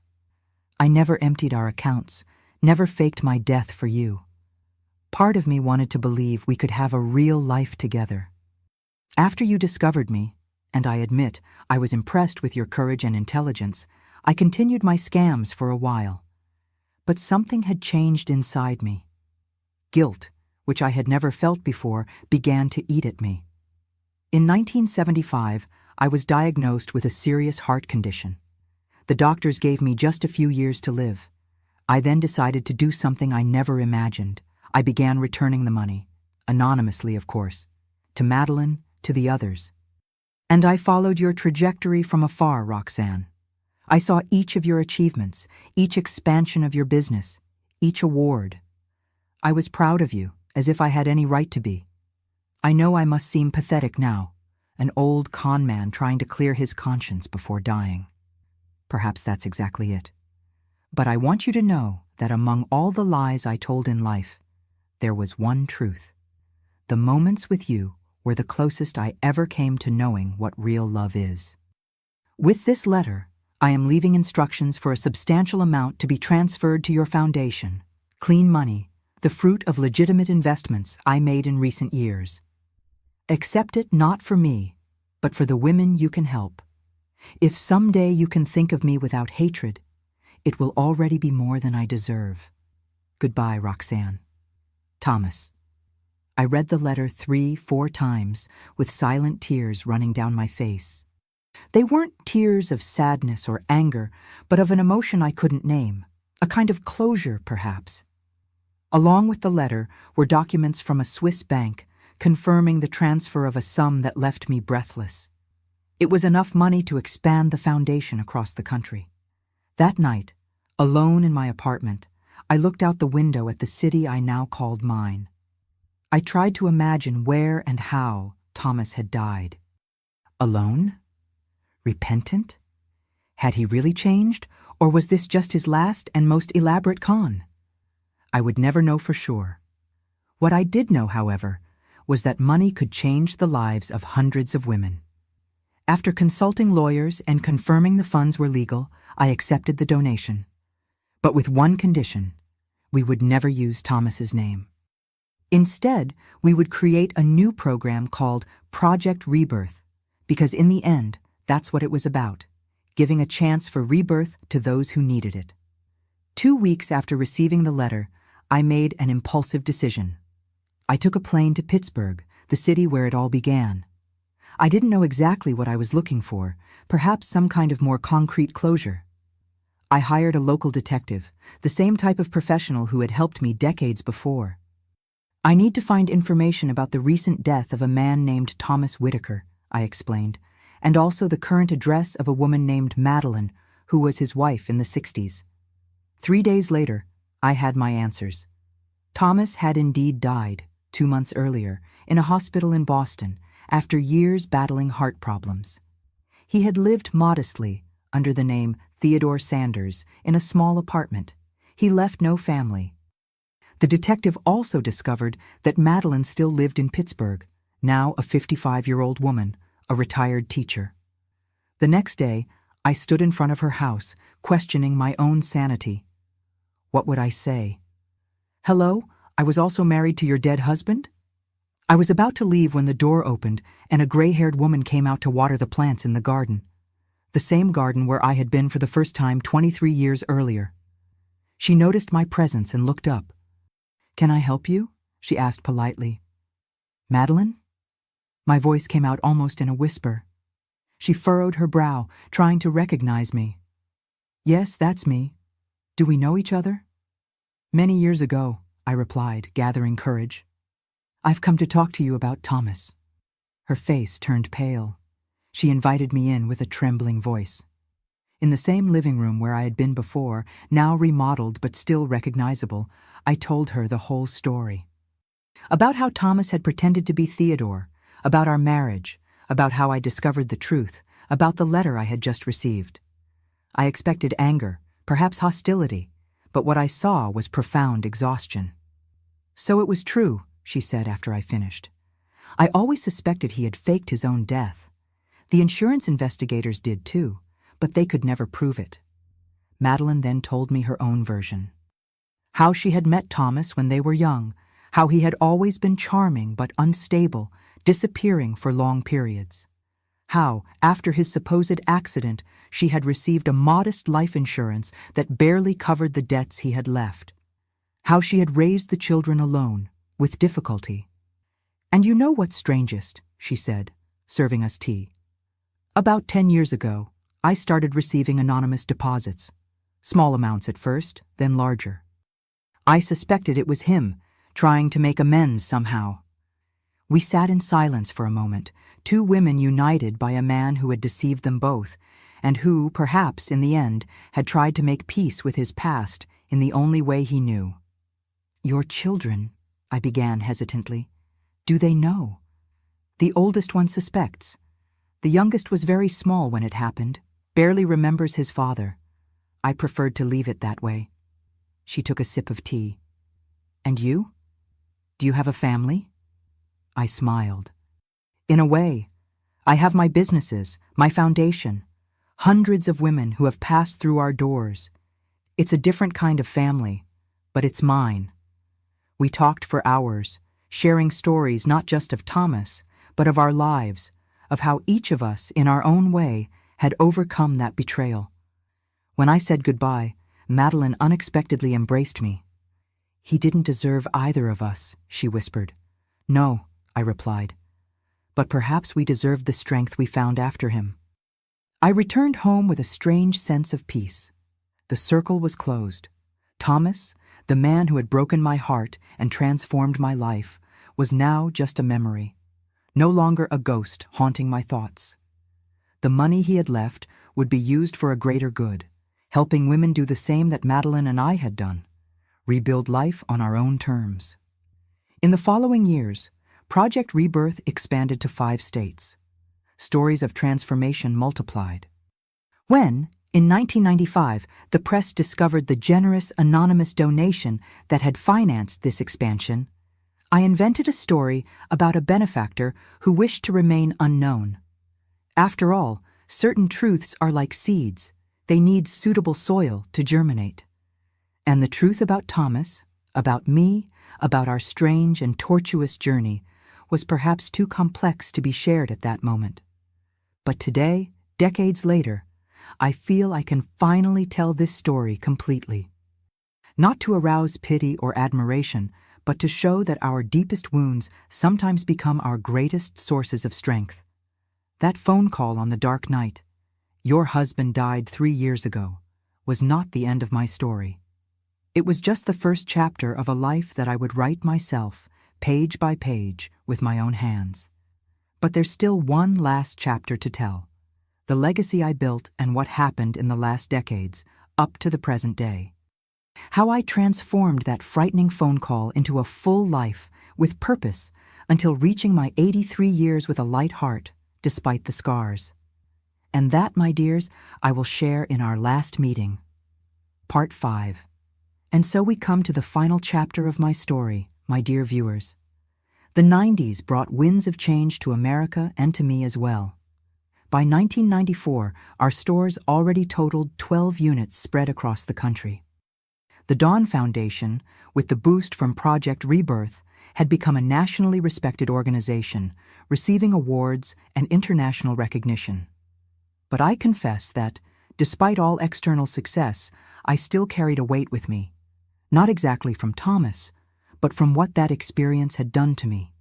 I never emptied our accounts, never faked my death for you. Part of me wanted to believe we could have a real life together. After you discovered me, and I admit I was impressed with your courage and intelligence, I continued my scams for a while. But something had changed inside me. Guilt, which I had never felt before, began to eat at me. In 1975, I was diagnosed with a serious heart condition. The doctors gave me just a few years to live. I then decided to do something I never imagined. I began returning the money, anonymously of course, to Madeline, to the others. And I followed your trajectory from afar, Roxanne. I saw each of your achievements, each expansion of your business, each award. I was proud of you, as if I had any right to be. I know I must seem pathetic now, an old con man trying to clear his conscience before dying. Perhaps that's exactly it. But I want you to know that among all the lies I told in life, there was one truth. The moments with you were the closest I ever came to knowing what real love is. With this letter, I am leaving instructions for a substantial amount to be transferred to your foundation, clean money, the fruit of legitimate investments I made in recent years. Accept it not for me, but for the women you can help. If someday you can think of me without hatred, it will already be more than I deserve. Goodbye, Roxanne. Thomas. I read the letter 3-4 times with silent tears running down my face. They weren't tears of sadness or anger, but of an emotion I couldn't name, a kind of closure, perhaps. Along with the letter were documents from a Swiss bank confirming the transfer of a sum that left me breathless. It was enough money to expand the foundation across the country. That night, alone in my apartment, I looked out the window at the city I now called mine. I tried to imagine where and how Thomas had died. Alone? Repentant? Had he really changed, or was this just his last and most elaborate con? I would never know for sure. What I did know, however, was that money could change the lives of hundreds of women. After consulting lawyers and confirming the funds were legal, I accepted the donation. But with one condition: we would never use Thomas's name. Instead, we would create a new program called Project Rebirth, because in the end, that's what it was about, giving a chance for rebirth to those who needed it. 2 weeks after receiving the letter, I made an impulsive decision. I took a plane to Pittsburgh, the city where it all began. I didn't know exactly what I was looking for, perhaps some kind of more concrete closure. I hired a local detective, the same type of professional who had helped me decades before. I need to find information about the recent death of a man named Thomas Whitaker, I explained, and also the current address of a woman named Madeline, who was his wife in the 60s. 3 days later, I had my answers. Thomas had indeed died, 2 months earlier, in a hospital in Boston, after years battling heart problems. He had lived modestly, under the name Theodore Sanders, in a small apartment. He left no family. The detective also discovered that Madeline still lived in Pittsburgh, now a 55-year-old woman, a retired teacher. The next day, I stood in front of her house, questioning my own sanity. What would I say? "Hello, I was also married to your dead husband?" I was about to leave when the door opened and a gray-haired woman came out to water the plants in the garden. The same garden where I had been for the first time 23 years earlier. She noticed my presence and looked up. "Can I help you?" she asked politely. "Madeline?" My voice came out almost in a whisper. She furrowed her brow, trying to recognize me. "Yes, that's me. Do we know each other?" "Many years ago," I replied, gathering courage. "I've come to talk to you about Thomas." Her face turned pale. She invited me in with a trembling voice. In the same living room where I had been before, now remodeled but still recognizable, I told her the whole story. About how Thomas had pretended to be Theodore, about our marriage, about how I discovered the truth, about the letter I had just received. I expected anger, perhaps hostility, but what I saw was profound exhaustion. "So it was true," she said after I finished. I always suspected he had faked his own death. The insurance investigators did too, but they could never prove it. Madeline then told me her own version. How she had met Thomas when they were young, how he had always been charming but unstable, disappearing for long periods. How, after his supposed accident, she had received a modest life insurance that barely covered the debts he had left. How she had raised the children alone, with difficulty. "And you know what's strangest," she said, serving us tea. "About 10 years ago, I started receiving anonymous deposits. Small amounts at first, then larger. I suspected it was him, trying to make amends somehow." We sat in silence for a moment, two women united by a man who had deceived them both, and who, perhaps in the end, had tried to make peace with his past in the only way he knew. "Your children," I began hesitantly. "Do they know?" "The oldest one suspects. The youngest was very small when it happened, barely remembers his father. I preferred to leave it that way." She took a sip of tea. "And you? Do you have a family?" I smiled. "In a way. I have my businesses, my foundation, hundreds of women who have passed through our doors. It's a different kind of family, but it's mine." We talked for hours, sharing stories not just of Thomas, but of our lives, of how each of us, in our own way, had overcome that betrayal. When I said goodbye, Madeline unexpectedly embraced me. "He didn't deserve either of us," she whispered. "No," I replied. "But perhaps we deserved the strength we found after him." I returned home with a strange sense of peace. The circle was closed. Thomas, the man who had broken my heart and transformed my life, was now just a memory, no longer a ghost haunting my thoughts. The money he had left would be used for a greater good, helping women do the same that Madeline and I had done, rebuild life on our own terms. In the following years, Project Rebirth expanded to 5 states. Stories of transformation multiplied. When, in 1995, the press discovered the generous anonymous donation that had financed this expansion, I invented a story about a benefactor who wished to remain unknown. After all, certain truths are like seeds. They need suitable soil to germinate. And the truth about Thomas, about me, about our strange and tortuous journey, was perhaps too complex to be shared at that moment. But today, decades later, I feel I can finally tell this story completely. Not to arouse pity or admiration, but to show that our deepest wounds sometimes become our greatest sources of strength. That phone call on the dark night, "Your husband died 3 years ago," was not the end of my story. It was just the first chapter of a life that I would write myself, page by page, with my own hands. But there's still one last chapter to tell. The legacy I built and what happened in the last decades, up to the present day. How I transformed that frightening phone call into a full life, with purpose, until reaching my 83 years with a light heart, despite the scars. And that, my dears, I will share in our last meeting. Part 5. And so we come to the final chapter of my story, my dear viewers. The 90s brought winds of change to America and to me as well. By 1994, our stores already totaled 12 units spread across the country. The Dawn Foundation, with the boost from Project Rebirth, had become a nationally respected organization, receiving awards and international recognition. But I confess that, despite all external success, I still carried a weight with me. Not exactly from Thomas, but from what that experience had done to me.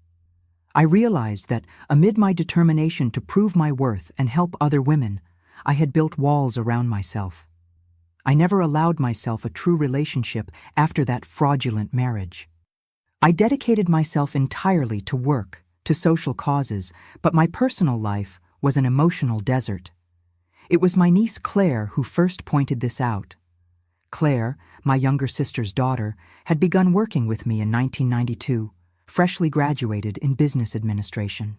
I realized that, amid my determination to prove my worth and help other women, I had built walls around myself. I never allowed myself a true relationship after that fraudulent marriage. I dedicated myself entirely to work, to social causes, but my personal life was an emotional desert. It was my niece Claire who first pointed this out. Claire, my younger sister's daughter, had begun working with me in 1992, freshly graduated in business administration.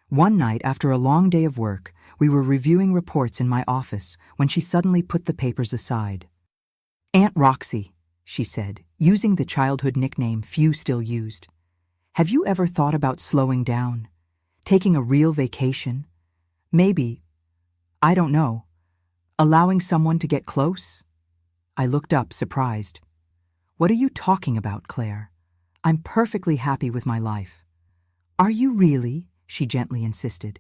One night, after a long day of work, we were reviewing reports in my office when she suddenly put the papers aside. "Aunt Roxy," she said, using the childhood nickname few still used, Have you ever thought about slowing down? Taking a real vacation? Maybe, I don't know, allowing someone to get close? I looked up, surprised. What are you talking about, Claire? I'm perfectly happy with my life. Are you really? She gently insisted.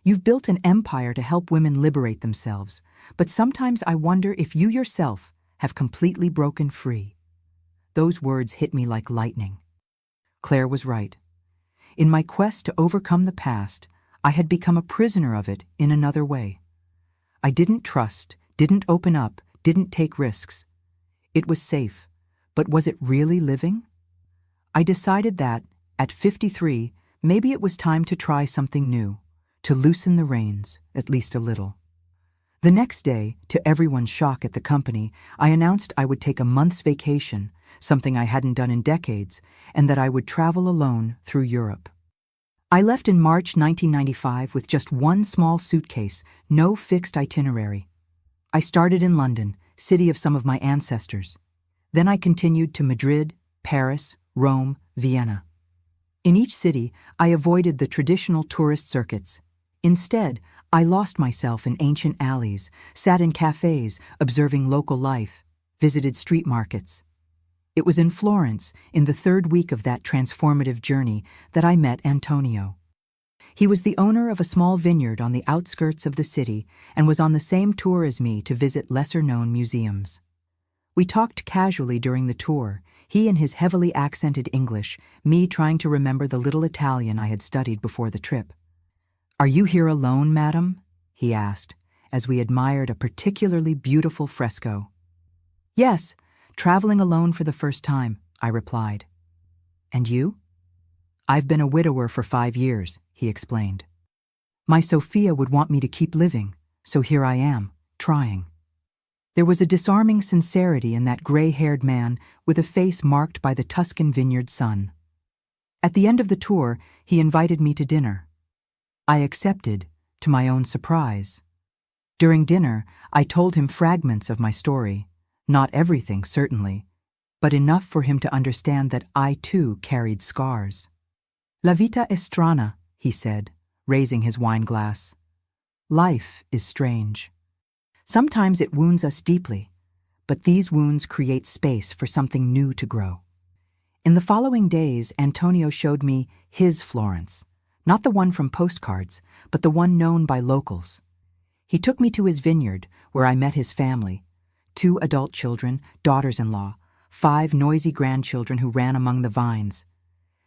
You've built an empire to help women liberate themselves, but sometimes I wonder if you yourself have completely broken free. Those words hit me like lightning. Claire was right. In my quest to overcome the past, I had become a prisoner of it in another way. I didn't trust, didn't open up, didn't take risks. It was safe, but was it really living? I decided that, at 53, maybe it was time to try something new, to loosen the reins, at least a little. The next day, to everyone's shock at the company, I announced I would take a month's vacation, something I hadn't done in decades, and that I would travel alone through Europe. I left in March 1995 with just one small suitcase, no fixed itinerary. I started in London, city of some of my ancestors. Then I continued to Madrid, Paris, Rome, Vienna. In each city, I avoided the traditional tourist circuits. Instead, I lost myself in ancient alleys, sat in cafes, observing local life, visited street markets. It was in Florence, in the third week of that transformative journey, that I met Antonio. He was the owner of a small vineyard on the outskirts of the city and was on the same tour as me to visit lesser-known museums. We talked casually during the tour, he in his heavily accented English, me trying to remember the little Italian I had studied before the trip. "Are you here alone, madam?" he asked, as we admired a particularly beautiful fresco. "Yes, traveling alone for the first time," I replied. "And you?" "I've been a widower for 5 years," he explained. "My Sophia would want me to keep living, so here I am, trying." There was a disarming sincerity in that gray-haired man with a face marked by the Tuscan vineyard sun. At the end of the tour, he invited me to dinner. I accepted, to my own surprise. During dinner, I told him fragments of my story, not everything, certainly, but enough for him to understand that I too carried scars. "La vita è strana," he said, raising his wine glass. "Life is strange. Sometimes it wounds us deeply, but these wounds create space for something new to grow." In the following days, Antonio showed me his Florence, not the one from postcards, but the one known by locals. He took me to his vineyard, where I met his family, 2 adult children, daughters-in-law, 5 noisy grandchildren who ran among the vines.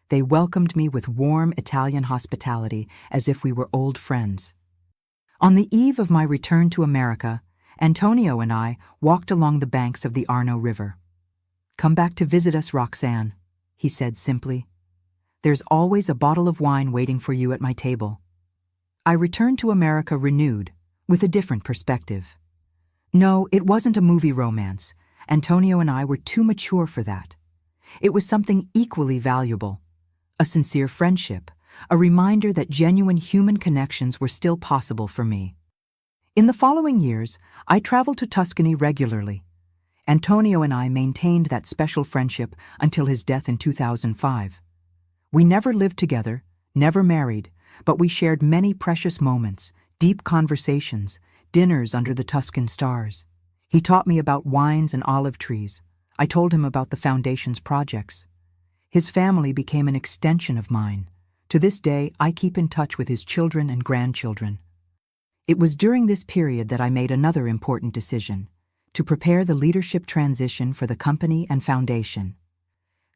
They welcomed me with warm Italian hospitality as if we were old friends. On the eve of my return to America, Antonio and I walked along the banks of the Arno River. "Come back to visit us, Roxanne," he said simply. "There's always a bottle of wine waiting for you at my table." I returned to America renewed, with a different perspective. No, it wasn't a movie romance. Antonio and I were too mature for that. It was something equally valuable. A sincere friendship, a reminder that genuine human connections were still possible for me. In the following years, I traveled to Tuscany regularly. Antonio and I maintained that special friendship until his death in 2005. We never lived together, never married, but we shared many precious moments, deep conversations, dinners under the Tuscan stars. He taught me about wines and olive trees. I told him about the Foundation's projects. His family became an extension of mine. To this day, I keep in touch with his children and grandchildren. It was during this period that I made another important decision, to prepare the leadership transition for the company and foundation.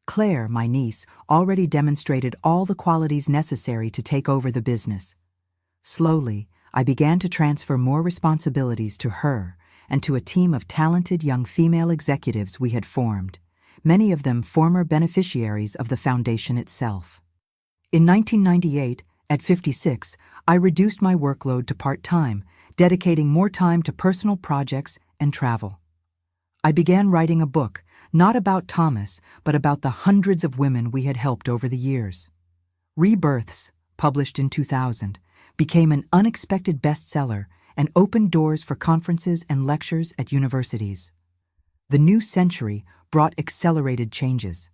Claire, my niece, already demonstrated all the qualities necessary to take over the business. Slowly, I began to transfer more responsibilities to her and to a team of talented young female executives we had formed, many of them former beneficiaries of the foundation itself. In 1998, at 56, I reduced my workload to part-time, dedicating more time to personal projects and travel. I began writing a book, not about Thomas, but about the hundreds of women we had helped over the years. Rebirths, published in 2000, became an unexpected bestseller and opened doors for conferences and lectures at universities. The new century brought accelerated changes.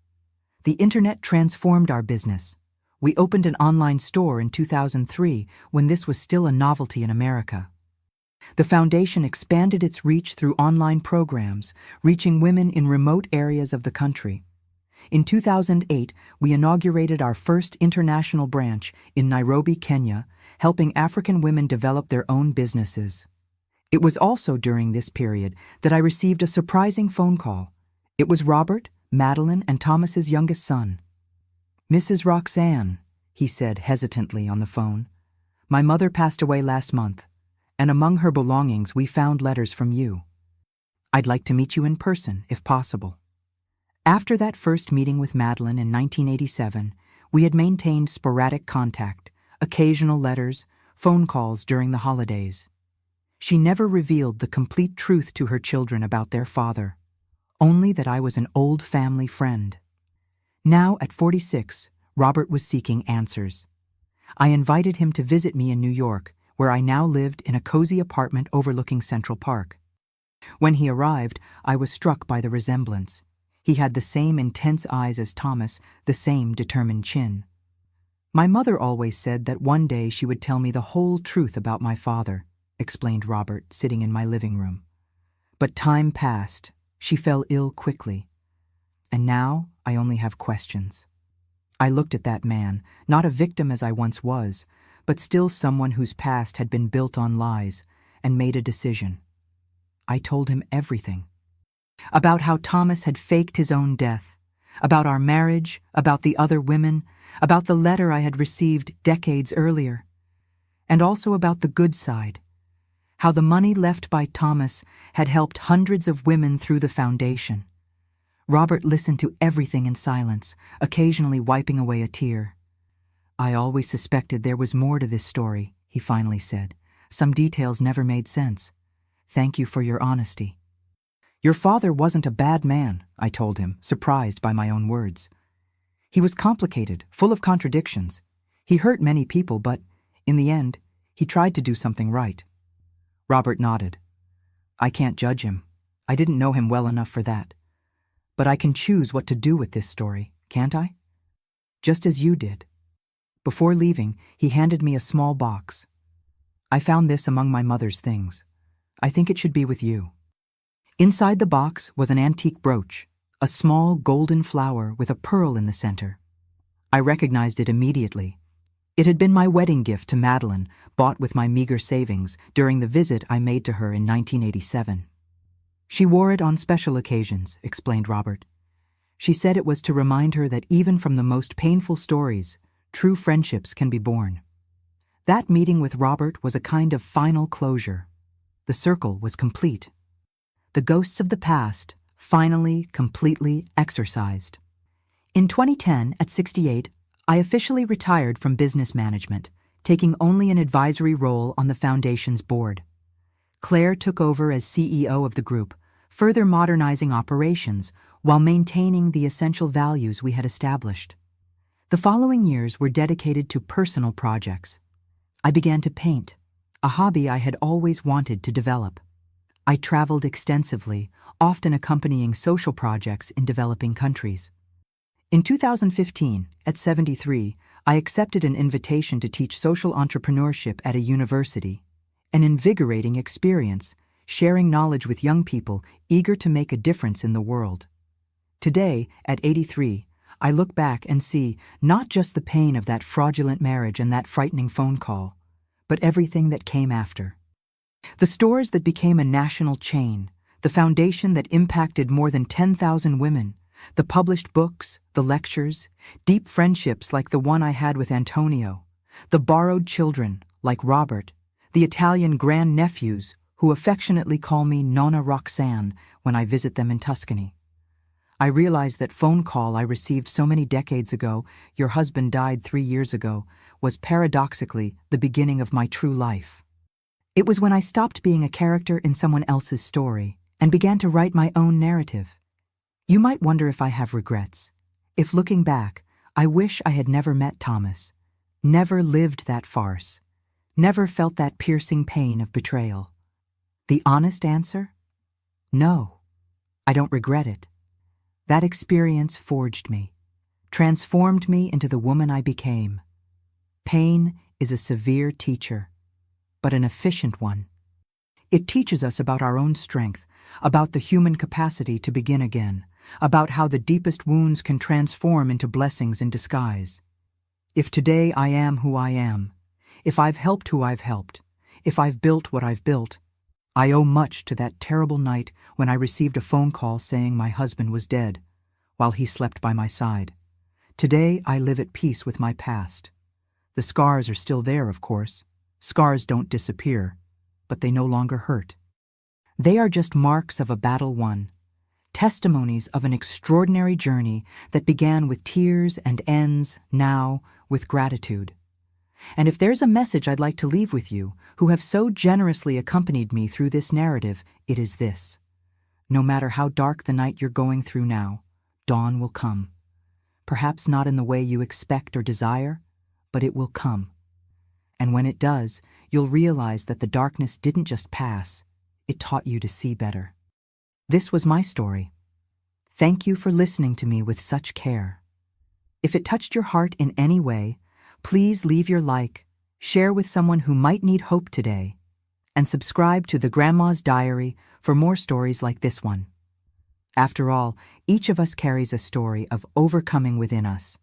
The internet transformed our business. We opened an online store in 2003 when this was still a novelty in America. The foundation expanded its reach through online programs, reaching women in remote areas of the country. In 2008, we inaugurated our first international branch in Nairobi, Kenya, helping African women develop their own businesses. It was also during this period that I received a surprising phone call. It was Robert, Madeline, and Thomas's youngest son. "Mrs. Roxanne," he said hesitantly on the phone, "my mother passed away last month, and among her belongings we found letters from you. I'd like to meet you in person, if possible." After that first meeting with Madeline in 1987, we had maintained sporadic contact, occasional letters, phone calls during the holidays. She never revealed the complete truth to her children about their father, only that I was an old family friend. Now, at 46, Robert was seeking answers. I invited him to visit me in New York, where I now lived in a cozy apartment overlooking Central Park. When he arrived, I was struck by the resemblance. He had the same intense eyes as Thomas, the same determined chin. "My mother always said that one day she would tell me the whole truth about my father," explained Robert, sitting in my living room. "But time passed. She fell ill quickly. And now I only have questions." I looked at that man, not a victim as I once was, but still someone whose past had been built on lies, and made a decision. I told him everything. About how Thomas had faked his own death, about our marriage, about the other women, about the letter I had received decades earlier, and also about the good side, how the money left by Thomas had helped hundreds of women through the foundation. Robert listened to everything in silence, occasionally wiping away a tear. "I always suspected there was more to this story," he finally said. "Some details never made sense. Thank you for your honesty." "Your father wasn't a bad man," I told him, surprised by my own words. "He was complicated, full of contradictions. He hurt many people, but, in the end, he tried to do something right." Robert nodded. "I can't judge him. I didn't know him well enough for that. But I can choose what to do with this story, can't I? Just as you did." Before leaving, he handed me a small box. "I found this among my mother's things. I think it should be with you." Inside the box was an antique brooch, a small golden flower with a pearl in the center. I recognized it immediately. It had been my wedding gift to Madeline, bought with my meager savings during the visit I made to her in 1987. "She wore it on special occasions," explained Robert. "She said it was to remind her that even from the most painful stories, true friendships can be born." That meeting with Robert was a kind of final closure. The circle was complete. The ghosts of the past, finally, completely exorcised. In 2010, at 68, I officially retired from business management, taking only an advisory role on the foundation's board. Claire took over as CEO of the group, further modernizing operations while maintaining the essential values we had established. The following years were dedicated to personal projects. I began to paint, a hobby I had always wanted to develop. I traveled extensively, often accompanying social projects in developing countries. In 2015, at 73, I accepted an invitation to teach social entrepreneurship at a university, an invigorating experience, sharing knowledge with young people eager to make a difference in the world. Today, at 83, I look back and see not just the pain of that fraudulent marriage and that frightening phone call, but everything that came after. The stores that became a national chain, the foundation that impacted more than 10,000 women, the published books, the lectures, deep friendships like the one I had with Antonio, the borrowed children like Robert, the Italian grandnephews who affectionately call me Nonna Roxanne when I visit them in Tuscany. I realized that phone call I received so many decades ago, "Your husband died 3 years ago," was paradoxically the beginning of my true life. It was when I stopped being a character in someone else's story and began to write my own narrative. You might wonder if I have regrets. If looking back, I wish I had never met Thomas, never lived that farce, never felt that piercing pain of betrayal. The honest answer? No, I don't regret it. That experience forged me. transformed me into the woman I became. Pain is a severe teacher, but an efficient one. It teaches us about our own strength, about the human capacity to begin again, about how the deepest wounds can transform into blessings in disguise. If today I am who I am, if I've helped who I've helped, if I've built what I've built, I owe much to that terrible night when I received a phone call saying my husband was dead, while he slept by my side. Today I live at peace with my past. The scars are still there, of course. Scars don't disappear, but they no longer hurt. They are just marks of a battle won, testimonies of an extraordinary journey that began with tears and ends, now, with gratitude. And if there's a message I'd like to leave with you, who have so generously accompanied me through this narrative, it is this. No matter how dark the night you're going through now, dawn will come. Perhaps not in the way you expect or desire, but it will come. And when it does, you'll realize that the darkness didn't just pass, it taught you to see better. This was my story. Thank you for listening to me with such care. If it touched your heart in any way, please leave your like, share with someone who might need hope today, and subscribe to the Grandma's Diary for more stories like this one. After all, each of us carries a story of overcoming within us.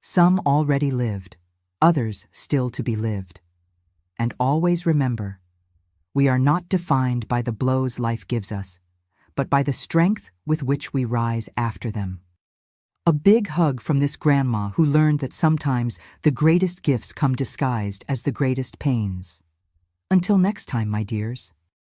Some already lived, others still to be lived. And always remember, we are not defined by the blows life gives us, but by the strength with which we rise after them. A big hug from this grandma who learned that sometimes the greatest gifts come disguised as the greatest pains. Until next time, my dears.